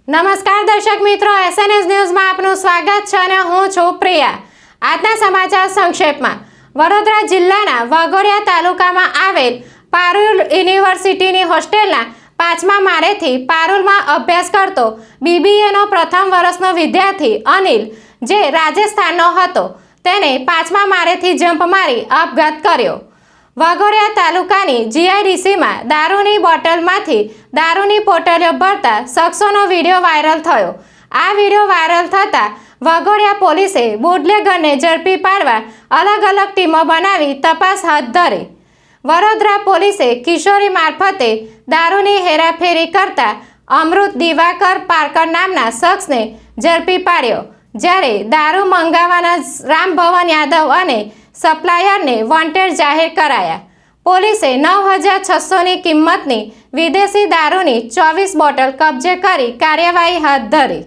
નમસ્કાર દર્શક મિત્રો, SNS ન્યૂઝમાં આપનું સ્વાગત છે અને હું છું પ્રિયા। આજના સમાચાર સંક્ષેપમાં। વડોદરા જિલ્લાના વાઘોડિયા તાલુકામાં આવેલ પારુલ યુનિવર્સિટીની હોસ્ટેલના 5મા માળેથી પારુલમાં અભ્યાસ કરતો BBAનો પ્રથમ વર્ષનો વિદ્યાર્થી અનિલ, જે રાજસ્થાનનો હતો, તેને 5મા માળેથી જમ્પ મારી આપઘાત કર્યો। વાઘોડિયા તાલુકાની GIDCમાં દારૂની બોટલમાંથી દારૂની પોટલીઓ ભરતા શખ્સોનો વિડીયો વાયરલ થયો। આ વિડીયો વાયરલ થતાં વાઘોડિયા પોલીસે બુટલેગરને ઝડપી પાડવા અલગ અલગ ટીમો બનાવી તપાસ હાથ ધરી। વડોદરા પોલીસે કિશોરી મારફતે દારૂની હેરાફેરી કરતા અમૃત દિવાકર પારકર નામના શખ્સને ઝડપી પાડ્યો, જ્યારે દારૂ મંગાવવાના રામભવન યાદવ અને સપ્લાયરને વોન્ટેડ જાહેર કરાયા। પોલીસે 9600ની કિંમતની વિદેશી દારૂની 24 બોટલ કબજે કરી કાર્યવાહી હાથ ધરી।